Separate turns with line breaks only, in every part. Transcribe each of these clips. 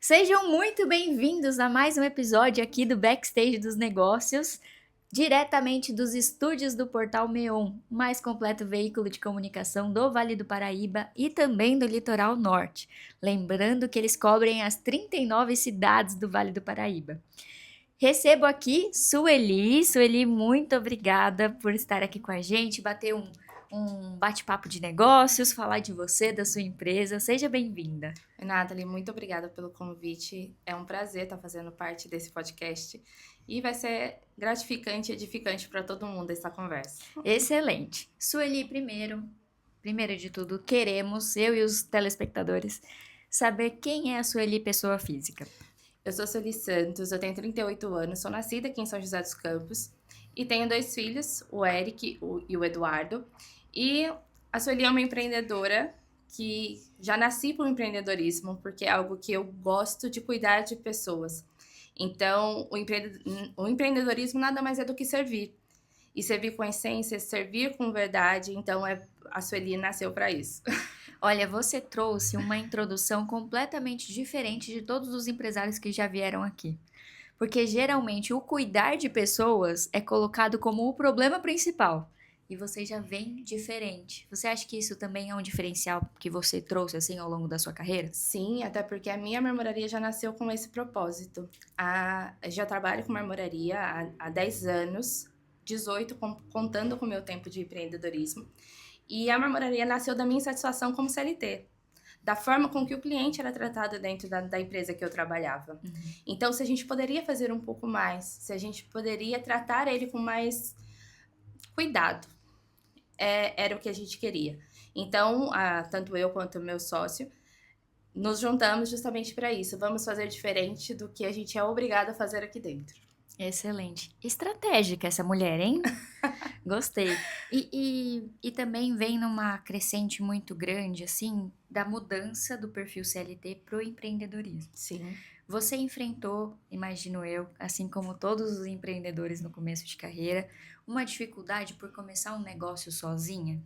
Sejam muito bem-vindos a mais um episódio aqui do Backstage dos Negócios, diretamente dos estúdios do Portal Meon, o mais completo veículo de comunicação do Vale do Paraíba e também do Litoral Norte. Lembrando que eles cobrem as 39 cidades do Vale do Paraíba. Recebo aqui Sueli. Sueli, muito obrigada por estar aqui com a gente, bater um bate-papo de negócios, falar de você, da sua empresa. Seja bem-vinda.
Nathalie, muito obrigada pelo convite. É um prazer estar fazendo parte desse podcast e vai ser gratificante e edificante para todo mundo essa conversa.
Excelente. Sueli, primeiro de tudo, queremos, eu e os telespectadores, saber quem é a Sueli pessoa física.
Eu sou Sueli Santos, eu tenho 38 anos, sou nascida aqui em São José dos Campos e tenho 2 filhos, o Eric e o Eduardo. E a Sueli é uma empreendedora que já nasci para o empreendedorismo, porque é algo que eu gosto de cuidar de pessoas. Então, o empreendedorismo nada mais é do que servir. E servir com essência, servir com verdade. Então, a Sueli nasceu para isso.
Olha, você trouxe uma introdução completamente diferente de todos os empresários que já vieram aqui. Porque geralmente o cuidar de pessoas é colocado como o problema principal. E você já vem diferente. Você acha que isso também é um diferencial que você trouxe assim ao longo da sua carreira?
Sim, até porque a minha marmoraria já nasceu com esse propósito. Já trabalho com marmoraria há 10 anos, 18 contando com o meu tempo de empreendedorismo. E a marmoraria nasceu da minha insatisfação como CLT, da forma com que o cliente era tratado dentro da empresa que eu trabalhava. Então, se a gente poderia fazer um pouco mais, se a gente poderia tratar ele com mais cuidado, era o que a gente queria. Então, tanto eu quanto o meu sócio, nos juntamos justamente para isso. Vamos fazer diferente do que a gente é obrigado a fazer aqui dentro.
Excelente. Estratégica essa mulher, hein? Gostei. E também vem numa crescente muito grande, assim, da mudança do perfil CLT pro empreendedorismo.
Sim.
Você enfrentou, imagino eu, assim como todos os empreendedores no começo de carreira, uma dificuldade por começar um negócio sozinha?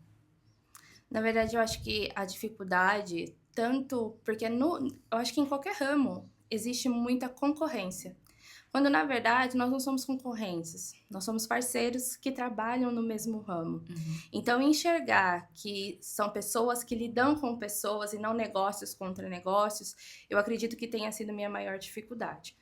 Na verdade, eu acho que a dificuldade, tanto porque eu acho que em qualquer ramo existe muita concorrência. Quando na verdade nós não somos concorrentes, nós somos parceiros que trabalham no mesmo ramo. Então, enxergar que são pessoas que lidam com pessoas e não negócios contra negócios, eu acredito que tenha sido minha maior dificuldade.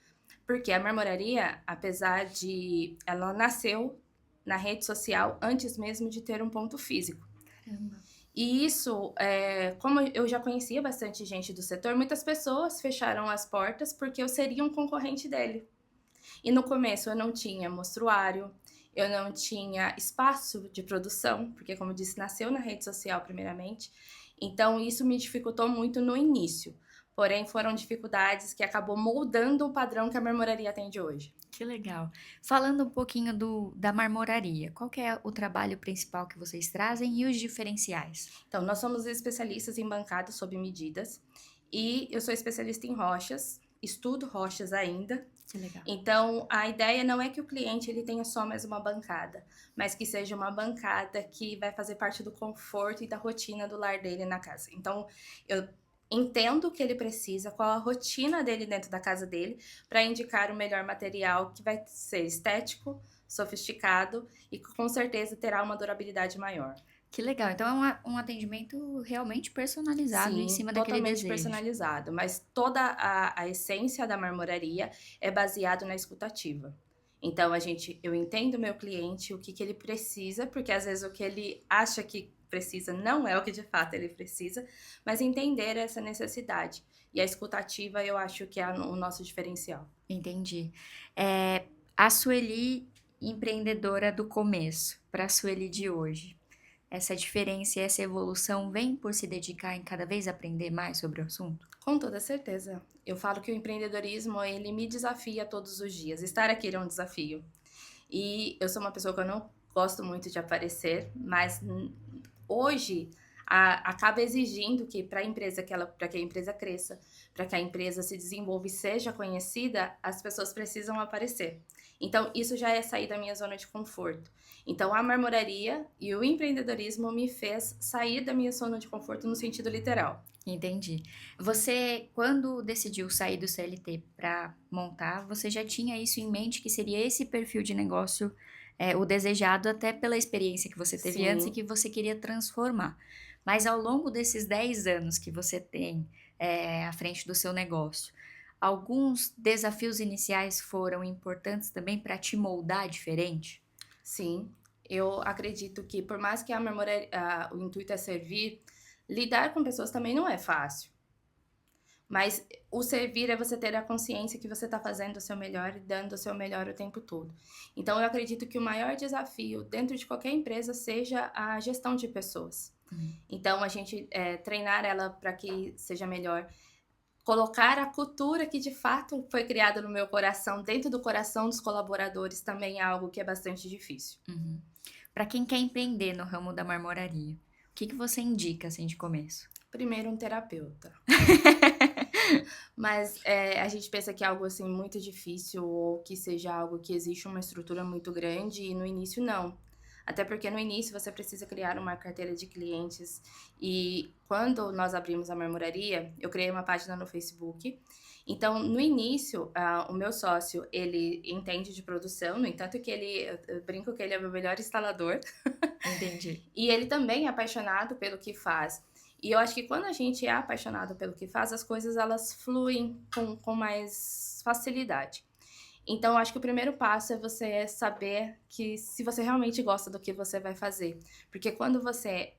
Porque a marmoraria, apesar de ela nasceu na rede social antes mesmo de ter um ponto físico.
Caramba.
E isso, como eu já conhecia bastante gente do setor, muitas pessoas fecharam as portas porque eu seria um concorrente dele. E no começo eu não tinha mostruário, eu não tinha espaço de produção, porque, como eu disse, nasceu na rede social primeiramente. Então, isso me dificultou muito no início. Porém, foram dificuldades que acabou moldando o padrão que a marmoraria tem de hoje.
Que legal. Falando um pouquinho da marmoraria, qual que é o trabalho principal que vocês trazem e os diferenciais?
Então, nós somos especialistas em bancadas sob medidas e eu sou especialista em rochas, estudo rochas ainda.
Que legal.
Então, a ideia não é que o cliente ele tenha só mais uma bancada, mas que seja uma bancada que vai fazer parte do conforto e da rotina do lar dele na casa. Então, eu entendo o que ele precisa, qual a rotina dele dentro da casa dele, para indicar o melhor material que vai ser estético, sofisticado e que com certeza terá uma durabilidade maior.
Que legal. Então é um atendimento realmente personalizado em
Sim,
cima daquele
totalmente
desejo.
personalizado, mas toda a essência da marmoraria é baseado na escutativa. Então eu entendo o meu cliente, o que ele precisa, porque às vezes o que ele acha que precisa não é o que de fato ele precisa, mas entender essa necessidade. E a escutativa eu acho que é o nosso diferencial.
Entendi. A Sueli, empreendedora do começo, para a Sueli de hoje. Essa diferença e essa evolução vem por se dedicar em cada vez aprender mais sobre o assunto?
Com toda certeza. Eu falo que o empreendedorismo, ele me desafia todos os dias. Estar aqui é um desafio. E eu sou uma pessoa que eu não gosto muito de aparecer, mas hoje acaba exigindo que para que a empresa cresça, para que a empresa se desenvolva e seja conhecida, as pessoas precisam aparecer. Então, isso já é sair da minha zona de conforto. Então, a marmoraria e o empreendedorismo me fez sair da minha zona de conforto no sentido literal.
Entendi. Você, quando decidiu sair do CLT para montar, você já tinha isso em mente que seria esse perfil de negócio, o desejado até pela experiência que você teve antes e
Sim,
que você queria transformar. Mas ao longo desses 10 anos que você tem, à frente do seu negócio, alguns desafios iniciais foram importantes também para te moldar diferente?
sim. Eu acredito que por mais que o intuito é servir, lidar com pessoas também não é fácil. Mas o servir é você ter a consciência que você está fazendo o seu melhor e dando o seu melhor o tempo todo. Então, eu acredito que o maior desafio dentro de qualquer empresa seja a gestão de pessoas.
Uhum.
Então, a gente treinar ela para que seja melhor, colocar a cultura que de fato foi criada no meu coração, dentro do coração dos colaboradores, também é algo que é bastante difícil.
Uhum. Para quem quer empreender no ramo da marmoraria, o que que você indica, assim, de começo?
Primeiro, um terapeuta. Mas, a gente pensa que é algo, assim, muito difícil ou que seja algo que existe uma estrutura muito grande e no início não. Até porque no início você precisa criar uma carteira de clientes e quando nós abrimos a marmoraria, eu criei uma página no Facebook. Então, no início, o meu sócio, ele entende de produção, no entanto que eu brinco que ele é o meu melhor instalador.
Entendi.
E ele também é apaixonado pelo que faz. E eu acho que quando a gente é apaixonado pelo que faz, as coisas elas fluem com mais facilidade. Então, eu acho que o primeiro passo é você saber que se você realmente gosta do que você vai fazer. Porque quando você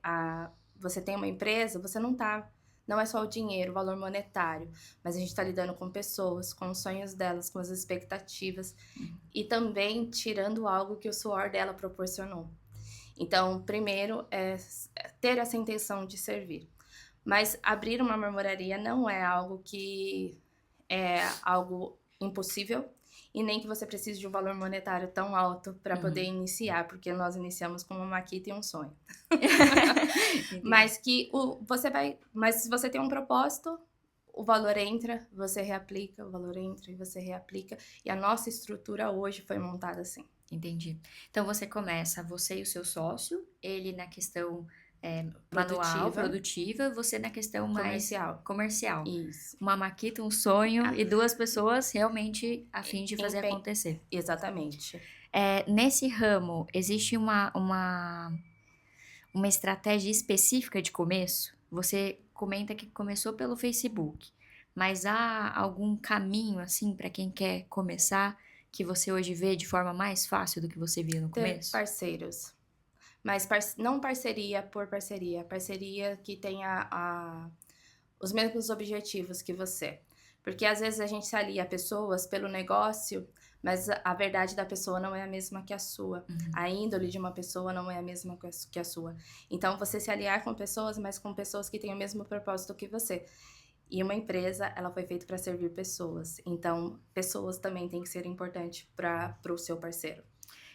tem uma empresa, você não é só o dinheiro, o valor monetário, mas a gente está lidando com pessoas, com os sonhos delas, com as expectativas e também tirando algo que o suor dela proporcionou. Então, primeiro é ter essa intenção de servir. Mas abrir uma marmoraria não é algo que é algo impossível e nem que você precise de um valor monetário tão alto para poder
Uhum.
iniciar, porque nós iniciamos com uma maquita e um sonho.
Entendi.
Mas se você tem um propósito, o valor entra, você reaplica, o valor entra e você reaplica. E a nossa estrutura hoje foi montada assim,
Entendi. Então você começa, você e o seu sócio, ele na questão, manual,
produtiva,
produtiva, você na questão mais
comercial.
comercial.
Isso.
Uma maquita, um sonho
Ah,
e 2 pessoas realmente a fim de fazer
empen
acontecer.
exatamente.
Nesse ramo, existe uma estratégia específica de começo? Você comenta que começou pelo Facebook, mas há algum caminho, assim, para quem quer começar, que você hoje vê de forma mais fácil do que você via no
Ter
começo?
parceiros, mas não parceria por parceria, parceria que tenha os mesmos objetivos que você. Porque às vezes a gente se alia a pessoas pelo negócio, mas a verdade da pessoa não é a mesma que a sua.
Uhum.
A índole de uma pessoa não é a mesma que a sua. Então você se aliar com pessoas, mas com pessoas que têm o mesmo propósito que você. E uma empresa, ela foi feita para servir pessoas. Então, pessoas também têm que ser importantes para o seu parceiro.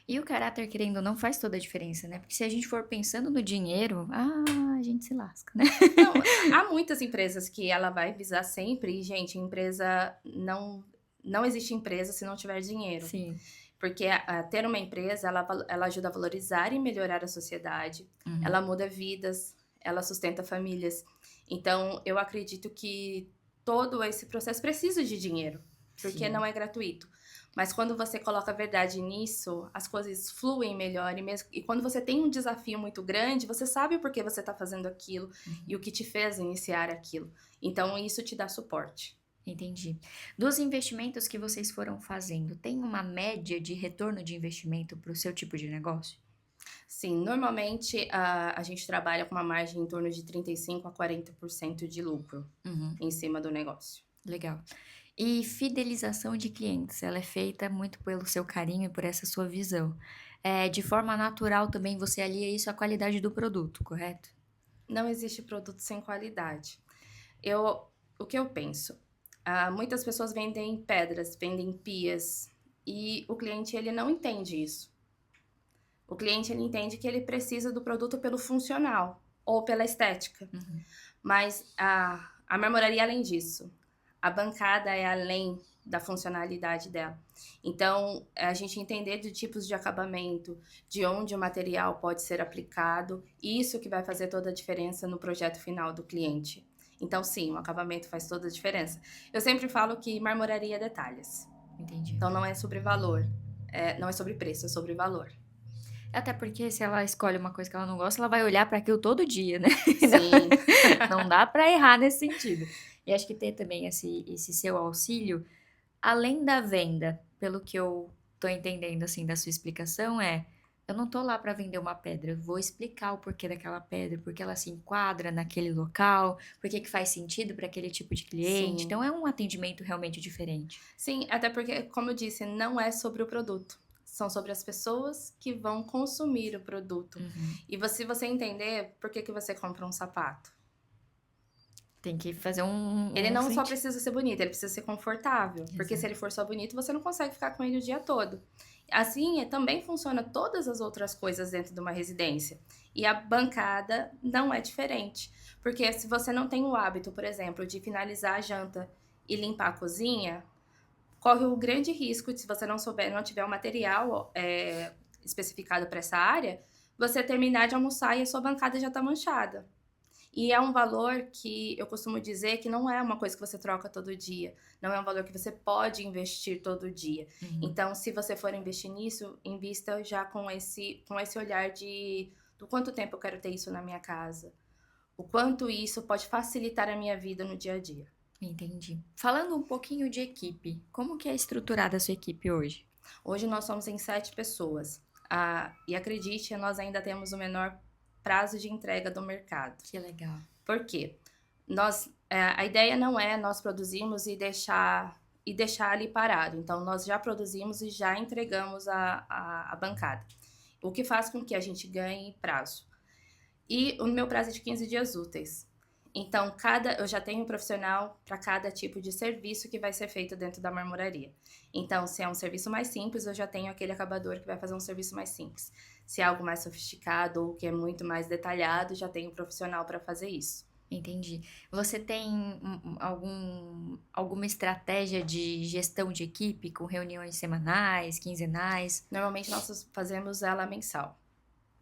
E o caráter, querendo ou não, faz toda a diferença, né? Porque se a gente for pensando no dinheiro, a gente se lasca, né?
Não, há muitas empresas que ela vai visar sempre, e, gente, empresa não existe empresa se não tiver dinheiro.
Sim.
Porque ter uma empresa, ela ajuda a valorizar e melhorar a sociedade,
Uhum.
ela muda vidas, ela sustenta famílias. Então, eu acredito que todo esse processo precisa de dinheiro, porque
Sim.
não é gratuito. Mas quando você coloca a verdade nisso, as coisas fluem melhor. E quando você tem um desafio muito grande, você sabe o porquê você está fazendo aquilo
Uhum.
e o que te fez iniciar aquilo. Então, isso te dá suporte.
Entendi. Dos investimentos que vocês foram fazendo, tem uma média de retorno de investimento para o seu tipo de negócio?
Sim, normalmente a gente trabalha com uma margem em torno de 35 a 40% de lucro
Uhum.
em cima do negócio.
Legal. E fidelização de clientes, ela é feita muito pelo seu carinho e por essa sua visão. De forma natural também você alia isso à qualidade do produto, correto?
Não existe produto sem qualidade. O que eu penso? Muitas pessoas vendem pedras, vendem pias, e o cliente ele não entende isso. O cliente ele entende que ele precisa do produto pelo funcional ou pela estética.
Uhum.
Mas a marmoraria, além disso, a bancada é além da funcionalidade dela. Então, a gente entender de tipos de acabamento, de onde o material pode ser aplicado, isso que vai fazer toda a diferença no projeto final do cliente. Então, sim, o acabamento faz toda a diferença. Eu sempre falo que marmoraria é detalhes.
Entendi.
Então, não é sobre valor, não é sobre preço, é sobre valor.
Até porque se ela escolhe uma coisa que ela não gosta, ela vai olhar para aquilo todo dia, né?
Sim,
Não dá para errar nesse sentido. E acho que ter também esse seu auxílio, além da venda, pelo que eu tô entendendo assim da sua explicação, eu não tô lá para vender uma pedra, eu vou explicar o porquê daquela pedra, porque ela se enquadra naquele local, porque que faz sentido para aquele tipo de cliente.
sim.
Então é um atendimento realmente diferente.
Sim, até porque, como eu disse, não é sobre o produto. São sobre as pessoas que vão consumir o produto.
Uhum.
E se você entender por que você compra um sapato.
Tem que fazer
Ele
um
não só
sentido.
precisa ser bonito, ele precisa ser confortável. Porque se
Exato.
ele for só bonito, você não consegue ficar com ele o dia todo. Assim, também funciona todas as outras coisas dentro de uma residência. E a bancada não é diferente. Porque se você não tem o hábito, por exemplo, de finalizar a janta e limpar a cozinha, corre o grande risco de, se você não souber, não tiver o material especificado para essa área, você terminar de almoçar e a sua bancada já está manchada. E é um valor que eu costumo dizer que não é uma coisa que você troca todo dia, não é um valor que você pode investir todo dia.
Uhum.
Então, se você for investir nisso, invista já com esse olhar do quanto tempo eu quero ter isso na minha casa, o quanto isso pode facilitar a minha vida no dia a dia.
Entendi. Falando um pouquinho de equipe, como que é estruturada a sua equipe hoje?
Hoje nós somos em 7 pessoas. E acredite, nós ainda temos o menor prazo de entrega do mercado.
Que legal.
Por quê? A ideia não é nós produzirmos e deixar ali parado. Então, nós já produzimos e já entregamos a bancada. O que faz com que a gente ganhe prazo. E o meu prazo é de 15 dias úteis. Então, eu já tenho um profissional para cada tipo de serviço que vai ser feito dentro da marmoraria. Então, se é um serviço mais simples, eu já tenho aquele acabador que vai fazer um serviço mais simples. Se é algo mais sofisticado ou que é muito mais detalhado, já tenho um profissional para fazer isso.
Entendi. Você tem alguma estratégia de gestão de equipe com reuniões semanais, quinzenais?
Normalmente, nós fazemos ela mensal.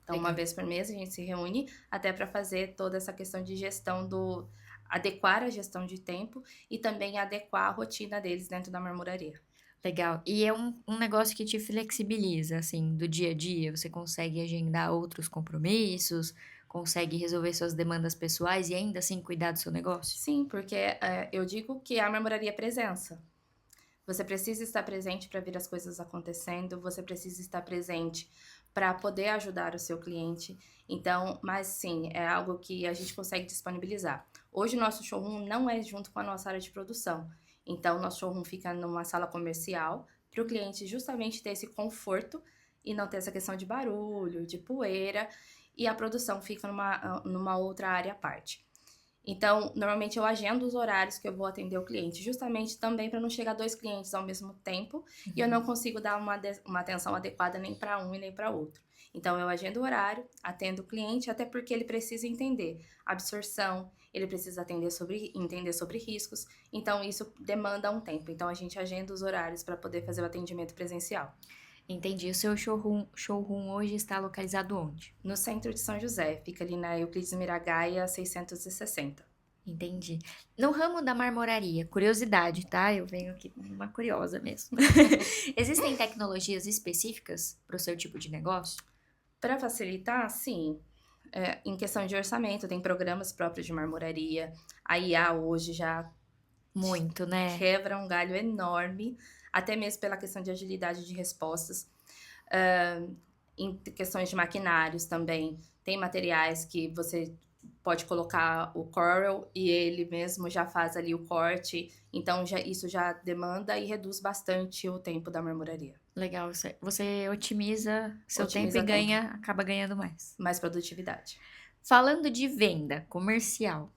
Então, uma
Legal.
vez por mês, a gente se reúne até para fazer toda essa questão de gestão adequar a gestão de tempo e também adequar a rotina deles dentro da marmoraria.
Legal. E é um negócio que te flexibiliza, assim, do dia a dia? Você consegue agendar outros compromissos, consegue resolver suas demandas pessoais e ainda assim cuidar do seu negócio?
Sim, porque eu digo que a marmoraria é presença. Você precisa estar presente para ver as coisas acontecendo, você precisa estar presente para poder ajudar o seu cliente. Então, mas sim, é algo que a gente consegue disponibilizar. Hoje o nosso showroom não é junto com a nossa área de produção. Então, o nosso showroom fica numa sala comercial para o cliente justamente ter esse conforto e não ter essa questão de barulho, de poeira, e a produção fica numa outra área à parte. Então, normalmente eu agendo os horários que eu vou atender o cliente, justamente também para não chegar 2 clientes ao mesmo tempo e eu não consigo dar uma atenção adequada nem para um e nem para outro. Então, eu agendo o horário, atendo o cliente, até porque ele precisa entender absorção, ele precisa entender sobre riscos, então isso demanda um tempo. Então, a gente agenda os horários para poder fazer o atendimento presencial.
Entendi. O seu showroom hoje está localizado onde?
No centro de São José, fica ali na Euclides Miragaia 660.
Entendi. No ramo da marmoraria, curiosidade, tá? Eu venho aqui como uma curiosa mesmo. Existem tecnologias específicas para o seu tipo de negócio?
Para facilitar, sim. Em questão de orçamento, tem programas próprios de marmoraria. A IA hoje já
Muito, né?
quebra um galho enorme, até mesmo pela questão de agilidade de respostas. Em questões de maquinários também, tem materiais que você pode colocar o Corel e ele mesmo já faz ali o corte. Então, isso já demanda e reduz bastante o tempo da marmoraria.
Legal. Você otimiza seu tempo
Otimiza
e
tempo.
acaba ganhando mais.
Mais produtividade.
Falando de venda comercial,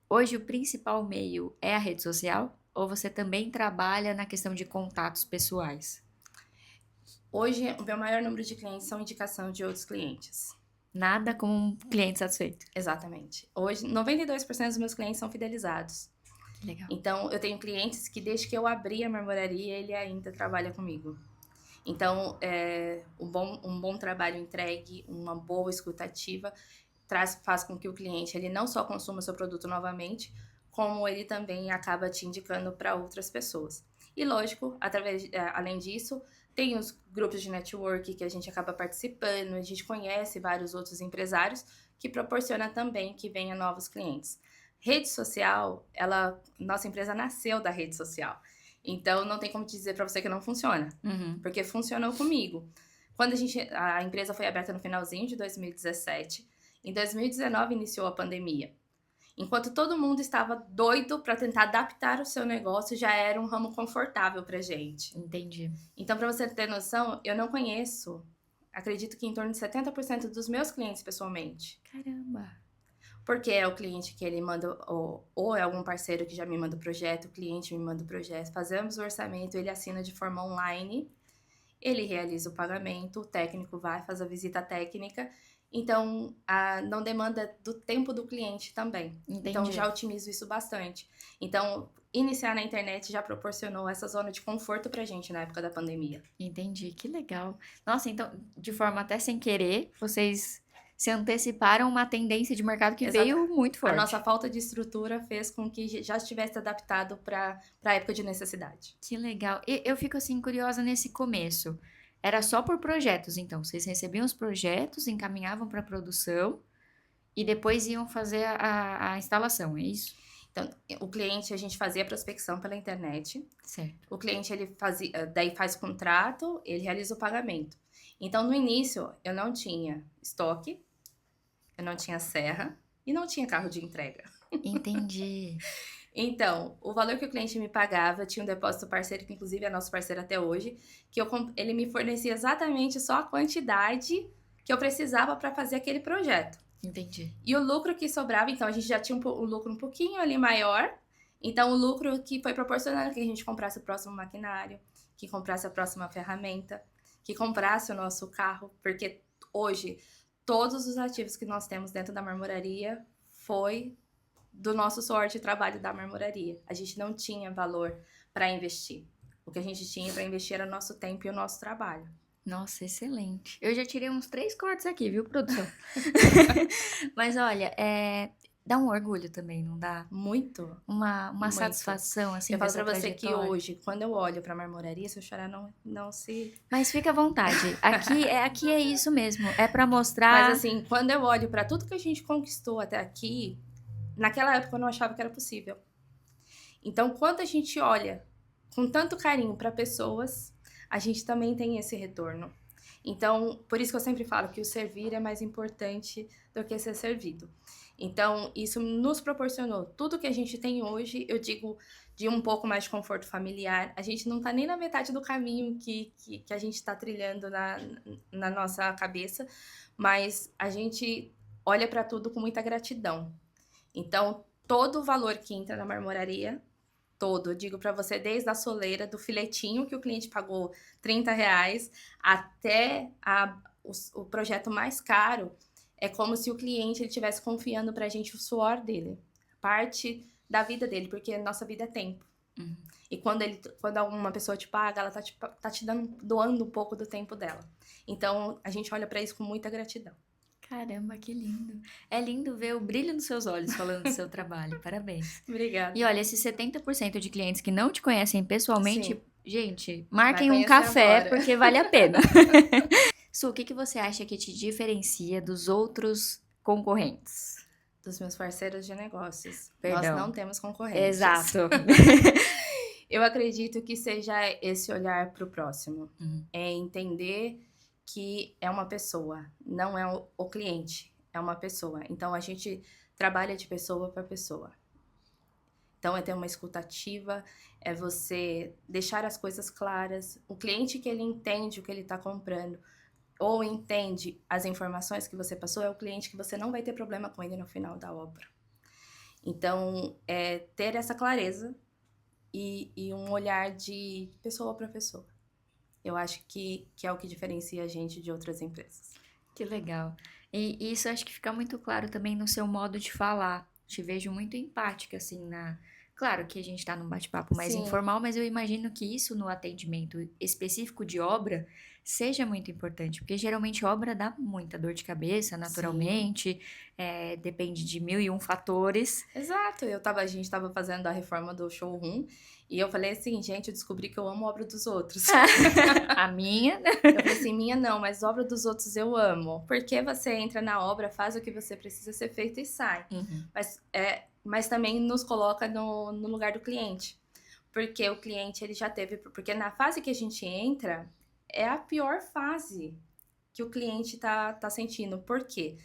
hoje o principal meio é a rede social? Ou você também trabalha na questão de contatos pessoais?
Hoje, o meu maior número de clientes são indicação de outros clientes.
Nada como um cliente satisfeito.
Exatamente. Hoje, 92% dos meus clientes são fidelizados.
Legal.
Então, eu tenho clientes que desde que eu abri a marmoraria, ele ainda trabalha comigo. Então, um bom trabalho entregue, uma boa escutativa, faz com que o cliente ele não só consuma o seu produto novamente, como ele também acaba te indicando para outras pessoas. E lógico, além disso, tem os grupos de network que a gente acaba participando, a gente conhece vários outros empresários que proporciona também que venha novos clientes. Rede social, nossa empresa nasceu da rede social. Então, não tem como dizer para você que não funciona, porque funcionou comigo. Quando a empresa foi aberta no finalzinho de 2017, em 2019 iniciou a pandemia. Enquanto todo mundo estava doido para tentar adaptar o seu negócio, já era um ramo confortável para gente.
Entendi.
Então, para você ter noção, eu não conheço, acredito que em torno de 70% dos meus clientes pessoalmente.
Caramba!
Porque é o cliente que ele manda, ou é algum parceiro que já me manda o projeto, o cliente me manda o projeto, fazemos o orçamento, ele assina de forma online, ele realiza o pagamento, o técnico vai, faz a visita técnica, então não demanda do tempo do cliente também.
Entendi.
Então já otimizo isso bastante. Então, iniciar na internet já proporcionou essa zona de conforto pra gente na época da pandemia.
Entendi, que legal. Nossa, então, de forma até sem querer, vocês se anteciparam uma tendência de mercado que veio muito forte.
A nossa falta de estrutura fez com que já estivesse adaptado para a época de necessidade.
Que legal. E eu fico assim curiosa nesse começo. Era só por projetos, então. Vocês recebiam os projetos, encaminhavam para produção e depois iam fazer a instalação, é isso?
Então, o cliente, a gente fazia a prospecção pela internet.
Certo.
O cliente, ele daí faz contrato, ele realiza o pagamento. Então, no início, eu não tinha estoque, eu não tinha serra e não tinha carro de entrega.
Entendi.
Então, o valor que o cliente me pagava, tinha um depósito parceiro, que inclusive é nosso parceiro até hoje, que ele me fornecia exatamente só a quantidade que eu precisava para fazer aquele projeto.
Entendi.
E o lucro que sobrava, então a gente já tinha um lucro um pouquinho ali maior, então o lucro que foi proporcionando que a gente comprasse o próximo maquinário, que comprasse a próxima ferramenta, que comprasse o nosso carro, porque hoje todos os ativos que nós temos dentro da marmoraria foi do nosso suor de trabalho da marmoraria. A gente não tinha valor para investir. O que a gente tinha para investir era o nosso tempo e o nosso trabalho.
Nossa, excelente. Eu já tirei uns 3 cortes aqui, viu, produção? Mas olha, dá um orgulho também, não dá?
Muito.
Uma satisfação, assim,
eu falo
dessa
pra você que
trajetória.
hoje, quando eu olho pra marmoraria, se eu chorar, não se...
Mas fica à vontade. Aqui é isso mesmo. É pra mostrar...
Mas assim, quando eu olho pra tudo que a gente conquistou até aqui, naquela época eu não achava que era possível. Então, quando a gente olha com tanto carinho pra pessoas, a gente também tem esse retorno. Então, por isso que eu sempre falo que o servir é mais importante do que ser servido. Então, isso nos proporcionou tudo que a gente tem hoje, eu digo, de um pouco mais de conforto familiar. A gente não tá nem na metade do caminho que a gente tá trilhando na nossa cabeça, mas a gente olha para tudo com muita gratidão. Então, todo o valor que entra na marmoraria, todo, eu digo para você, desde a soleira, do filetinho que o cliente pagou R$30, até o projeto mais caro, é como se o cliente estivesse confiando pra gente o suor dele, parte da vida dele, porque a nossa vida é tempo.
Uhum.
E quando alguma pessoa te paga, ela tá te doando um pouco do tempo dela. Então, a gente olha pra isso com muita gratidão.
Caramba, que lindo. É lindo ver o brilho nos seus olhos falando do seu trabalho. Parabéns.
Obrigada.
E olha, esses 70% de clientes que não te conhecem pessoalmente,
Sim.
Gente,
Vai
marquem um
conhecer
café,
agora.
porque vale a pena. Su, o que você acha que te diferencia dos outros concorrentes?
Dos meus parceiros de negócios.
Perdão.
Nós não temos concorrentes.
Exato.
Eu acredito que seja esse olhar pro próximo.
Uhum.
É entender que é uma pessoa, não é o cliente, é uma pessoa. Então, a gente trabalha de pessoa para pessoa. Então, é ter uma escuta ativa, é você deixar as coisas claras. O cliente que ele entende o que ele está comprando, ou entende as informações que você passou, é o cliente que você não vai ter problema com ele no final da obra. Então, é ter essa clareza e um olhar de pessoa para pessoa. Eu acho que é o que diferencia a gente de outras empresas.
Que legal. E isso acho que fica muito claro também no seu modo de falar. Te vejo muito empática, assim, Claro que a gente tá num bate-papo mais
Sim,
informal, mas eu imagino que isso no atendimento específico de obra seja muito importante, porque geralmente obra dá muita dor de cabeça,
sim.
naturalmente, depende de mil e um fatores.
Exato, a gente tava fazendo a reforma do showroom e eu falei assim, gente, eu descobri que eu amo obra dos outros.
A minha,
Eu falei assim, minha não, mas obra dos outros eu amo. Porque você entra na obra, faz o que você precisa ser feito e sai.
Uhum,
Mas também nos coloca no lugar do cliente. Porque o cliente, ele já teve... Porque na fase que a gente entra, é a pior fase que o cliente tá sentindo. Por quê?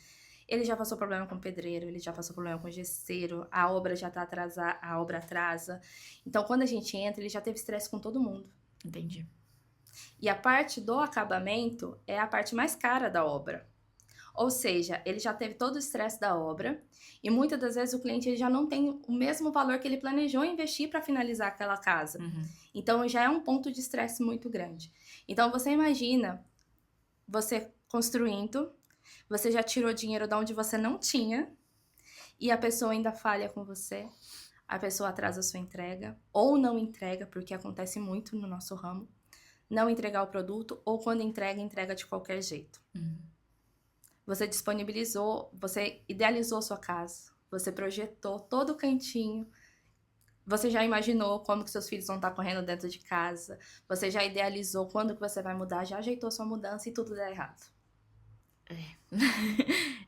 Ele já passou problema com o pedreiro, ele já passou problema com o gesseiro, a obra já tá atrasada, a obra atrasa. Então, quando a gente entra, ele já teve estresse com todo mundo.
entendi.
E a parte do acabamento é a parte mais cara da obra. Ou seja, ele já teve todo o estresse da obra e muitas das vezes o cliente ele já não tem o mesmo valor que ele planejou investir para finalizar aquela casa.
Uhum.
Então já é um ponto de estresse muito grande. Então você imagina você construindo, você já tirou dinheiro de onde você não tinha e a pessoa ainda falha com você, a pessoa atrasa a sua entrega ou não entrega, porque acontece muito no nosso ramo, não entregar o produto ou quando entrega, entrega de qualquer jeito.
Uhum.
Você disponibilizou, você idealizou sua casa, você projetou todo o cantinho, você já imaginou como que seus filhos vão estar correndo dentro de casa, você já idealizou quando que você vai mudar, já ajeitou sua mudança e tudo dá errado.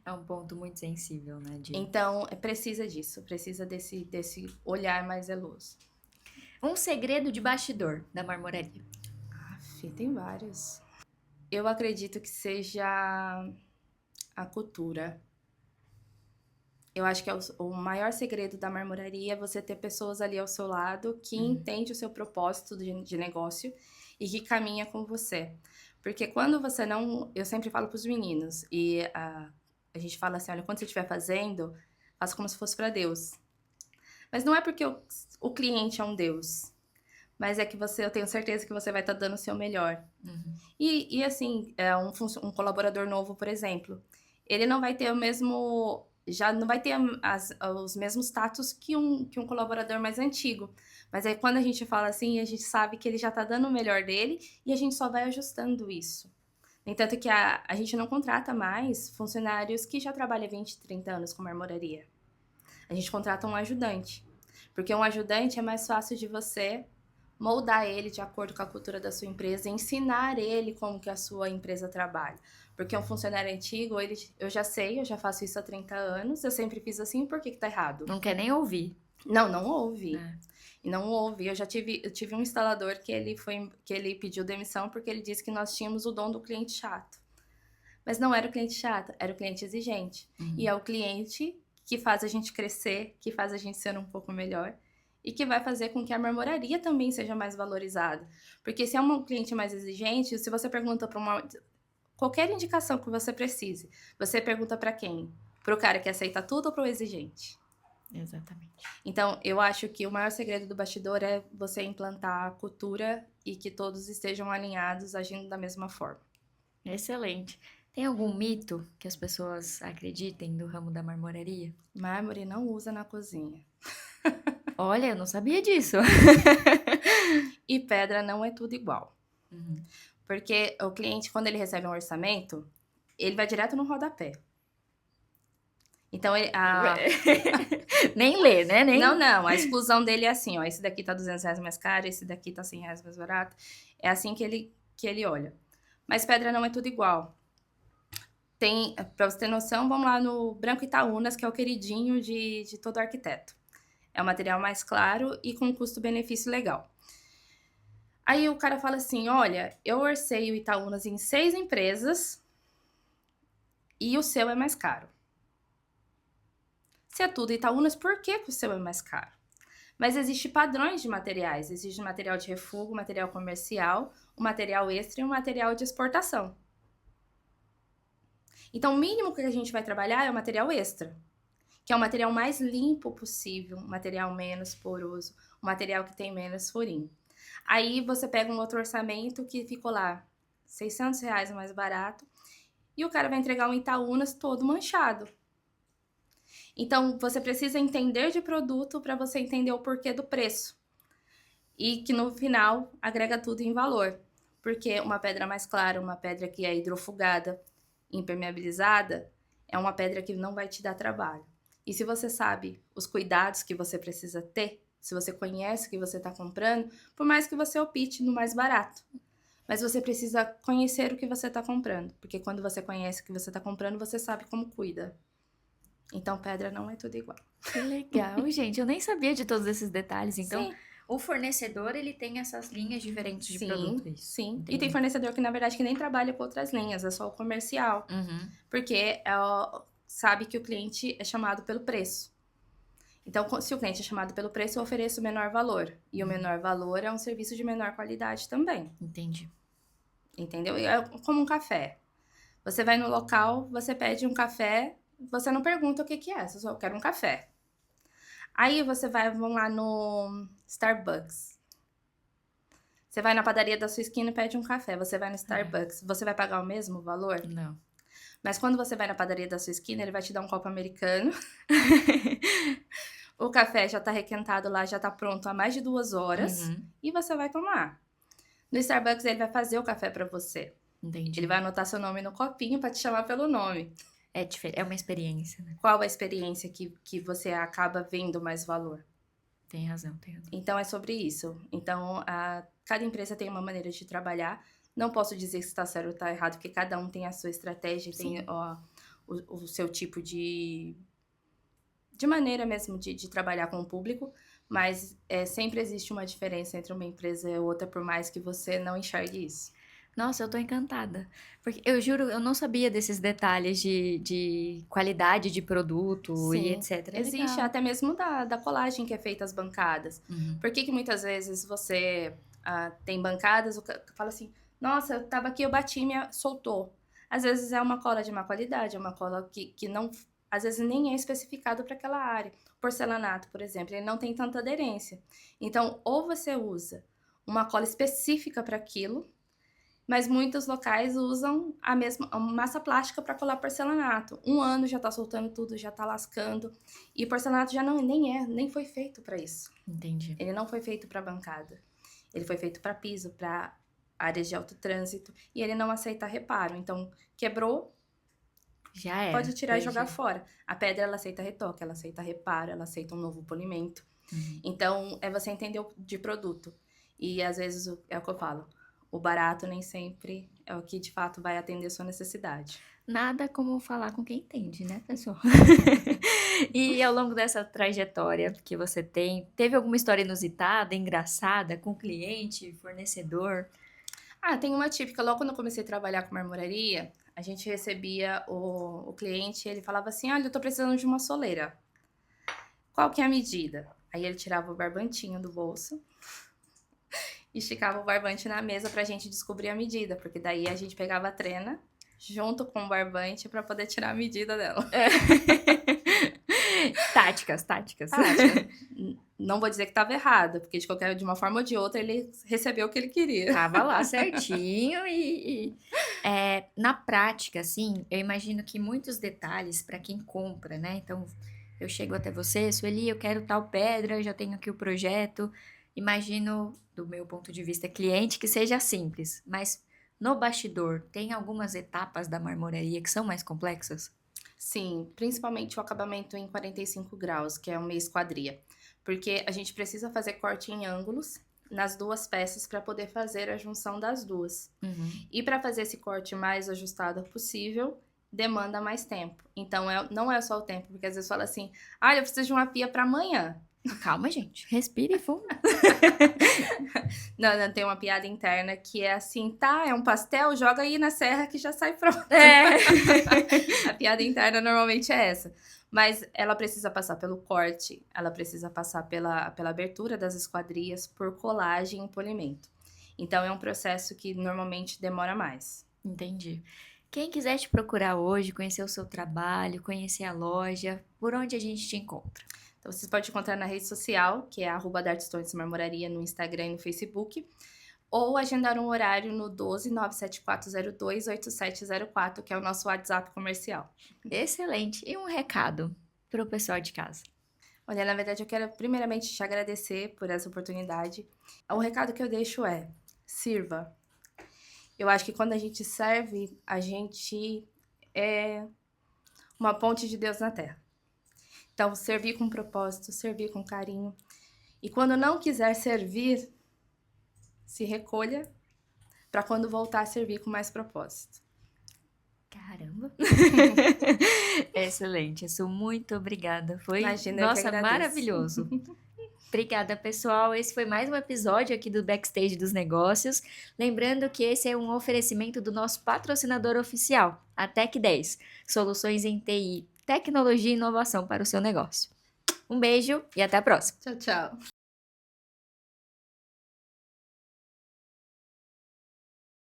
É um ponto muito sensível, né?
Então, precisa disso, precisa desse olhar mais zeloso.
Um segredo de bastidor da marmoraria.
Aff, tem vários. Eu acredito que seja a cultura. Eu acho que o maior segredo da marmoraria é você ter pessoas ali ao seu lado que entende o seu propósito de negócio e que caminha com você. Porque quando você não... Eu sempre falo para os meninos, e a gente fala assim, olha, quando você estiver fazendo, faça como se fosse para Deus. Mas não é porque o cliente é um Deus, mas é que eu tenho certeza que você vai estar dando o seu melhor.
Uhum.
E assim, um colaborador novo, por exemplo, ele não vai ter o mesmo... Já não vai ter os mesmos status que um colaborador mais antigo. Mas aí quando a gente fala assim, a gente sabe que ele já tá dando o melhor dele e a gente só vai ajustando isso. No entanto que a gente não contrata mais funcionários que já trabalham 20, 30 anos com marmoraria. A gente contrata um ajudante. Porque um ajudante é mais fácil de você moldar ele de acordo com a cultura da sua empresa e ensinar ele como que a sua empresa trabalha. Porque um funcionário antigo, eu já sei, eu já faço isso há 30 anos, eu sempre fiz assim, por que tá errado?
Não quer nem ouvir.
Não ouve.
É.
E não ouve. Eu tive um instalador que ele pediu demissão porque ele disse que nós tínhamos o dom do cliente chato. Mas não era o cliente chato, era o cliente exigente.
Uhum.
E é o cliente que faz a gente crescer, que faz a gente ser um pouco melhor e que vai fazer com que a marmoraria também seja mais valorizada. Porque se é um cliente mais exigente, se você pergunta para qualquer indicação que você precise, você pergunta para quem? Para o cara que aceita tudo ou para o exigente?
Exatamente.
Então, eu acho que o maior segredo do bastidor é você implantar a cultura e que todos estejam alinhados, agindo da mesma forma.
Excelente. Tem algum mito que as pessoas acreditem do ramo da marmoraria?
Mármore não usa na cozinha.
Olha, eu não sabia disso.
E pedra não é tudo igual.
Uhum.
Porque o cliente, quando ele recebe um orçamento, ele vai direto no rodapé. Então,
Nem lê, né?
Não. A exclusão dele é assim, ó. Esse daqui tá R$200 mais caro, esse daqui tá R$100 mais barato. É assim que ele olha. Mas pedra não é tudo igual. Pra você ter noção, vamos lá no Branco Itaúnas, que é o queridinho de todo arquiteto. É o material mais claro e com custo-benefício legal. Aí o cara fala assim, olha, eu orcei o Itaúnas em 6 empresas e o seu é mais caro. Se é tudo Itaúnas, por que o seu é mais caro? Mas existem padrões de materiais. Existe material de refúgio, material comercial, o material extra e o material de exportação. Então, o mínimo que a gente vai trabalhar é o material extra, que é o material mais limpo possível, um material menos poroso, um material que tem menos furinho. Aí você pega um outro orçamento que ficou lá R$600 mais barato e o cara vai entregar um Itaúnas todo manchado. Então, você precisa entender de produto para você entender o porquê do preço. E que no final agrega tudo em valor. Porque uma pedra mais clara, uma pedra que é hidrofugada, impermeabilizada, é uma pedra que não vai te dar trabalho. E se você sabe os cuidados que você precisa ter, se você conhece o que você está comprando, por mais que você opte no mais barato, mas você precisa conhecer o que você está comprando. Porque quando você conhece o que você está comprando, você sabe como cuida. Então, pedra não é tudo igual.
Que legal, gente. Eu nem sabia de todos esses detalhes. Então,
Sim.
o fornecedor, ele tem essas linhas diferentes de produto. Isso.
Sim.
Entendi.
E tem fornecedor que, na verdade, que nem trabalha com outras linhas, é só o comercial.
Uhum.
Porque sabe que o cliente é chamado pelo preço. Então, se o cliente é chamado pelo preço, eu ofereço o menor valor. E o menor valor é um serviço de menor qualidade também.
Entendi.
Entendeu? É como um café. Você vai no local, você pede um café, você não pergunta o que é, você só quer um café. Aí você vão lá no Starbucks. Você vai na padaria da sua esquina e pede um café. Você vai no Starbucks. Você vai pagar o mesmo valor?
Não.
Mas quando você vai na padaria da sua esquina, ele vai te dar um copo americano. O café já tá requentado lá, já tá pronto há mais de 2 horas.
Uhum.
E você vai tomar. No Starbucks, ele vai fazer o café pra você.
Entendi.
Ele vai anotar seu nome no copinho pra te chamar pelo nome.
É diferente, é uma experiência, né?
Qual a experiência que você acaba vendo mais valor?
Tem razão, tem razão.
Então, é sobre isso. Então, cada empresa tem uma maneira de trabalhar. Não posso dizer se está certo ou está errado, porque cada um tem a sua estratégia,
Sim.
tem o seu tipo de maneira mesmo de trabalhar com o público, mas sempre existe uma diferença entre uma empresa e outra, por mais que você não enxergue isso.
Nossa, eu tô encantada. Porque eu juro, eu não sabia desses detalhes de qualidade de produto e etc. É
Existe
legal.
até mesmo da colagem que é feita as bancadas.
Uhum.
Por que muitas vezes você tem bancadas, fala assim, nossa, eu tava aqui, eu bati e soltou. Às vezes é uma cola de má qualidade, é uma cola que não, às vezes nem é especificado para aquela área. Porcelanato, por exemplo, ele não tem tanta aderência. Então, ou você usa uma cola específica para aquilo, mas muitos locais usam a massa plástica para colar porcelanato. 1 ano já tá soltando tudo, já tá lascando. E porcelanato já nem foi feito para isso.
Entendi.
Ele não foi feito para bancada. Ele foi feito para piso, para áreas de alto trânsito. E ele não aceita reparo. Então, quebrou,
Já era.
pode tirar e jogar
Perdi.
fora. A pedra, ela aceita retoque, ela aceita reparo, ela aceita um novo polimento.
Uhum.
Então, é você entender de produto. E, às vezes, é o que eu falo. O barato nem sempre é o que, de fato, vai atender a sua necessidade.
Nada como falar com quem entende, né, pessoal? E ao longo dessa trajetória que você tem, teve alguma história inusitada, engraçada, com cliente, fornecedor?
Tem uma típica. Logo quando eu comecei a trabalhar com marmoraria, a gente recebia o cliente, ele falava assim, olha, eu tô precisando de uma soleira. Qual que é a medida? Aí ele tirava o barbantinho do bolso, esticava o barbante na mesa pra gente descobrir a medida, porque daí a gente pegava a trena junto com o barbante pra poder tirar a medida dela.
Táticas.
Não vou dizer que estava errado, porque de uma forma ou de outra ele recebeu o que ele queria.
Tava lá certinho na prática, assim, eu imagino que muitos detalhes para quem compra, né? Então, eu chego até você, Sueli, eu quero tal pedra, já tenho aqui o projeto. Imagino, do meu ponto de vista cliente, que seja simples, mas no bastidor, tem algumas etapas da marmoraria que são mais complexas?
Sim, principalmente o acabamento em 45 graus, que é uma esquadria. Porque a gente precisa fazer corte em ângulos nas 2 peças para poder fazer a junção das 2.
Uhum.
E para fazer esse corte mais ajustado possível, demanda mais tempo. Então, não é só o tempo, porque às vezes fala assim, eu preciso de uma pia para amanhã.
Calma, gente, respire fundo.
Não, tem uma piada interna que é assim, é um pastel, joga aí na serra que já sai pronto. A piada interna normalmente é essa. Mas ela precisa passar pelo corte, ela precisa passar pela abertura das esquadrias, por colagem e polimento. Então, é um processo que normalmente demora mais.
Entendi. Quem quiser te procurar hoje, conhecer o seu trabalho, conhecer a loja, por onde a gente te encontra?
Então, vocês podem encontrar na rede social, que é @Dartstones Marmoraria, no Instagram e no Facebook, ou agendar um horário no 12974028704, que é o nosso WhatsApp comercial.
Excelente. E um recado para o pessoal de casa?
Olha, na verdade, eu quero primeiramente te agradecer por essa oportunidade. O recado que eu deixo é: sirva. Eu acho que quando a gente serve, a gente é uma ponte de Deus na Terra. Então, servir com propósito, servir com carinho. E quando não quiser servir, se recolha para quando voltar a servir com mais propósito.
Caramba! Excelente, Su, muito obrigada. Foi,
Imagina, eu que
nossa,
agradeço.
maravilhoso. Obrigada, pessoal. Esse foi mais um episódio aqui do Backstage dos Negócios. Lembrando que esse é um oferecimento do nosso patrocinador oficial, a Tech10, soluções em TI, tecnologia e inovação para o seu negócio. Um beijo e até a próxima.
Tchau, tchau.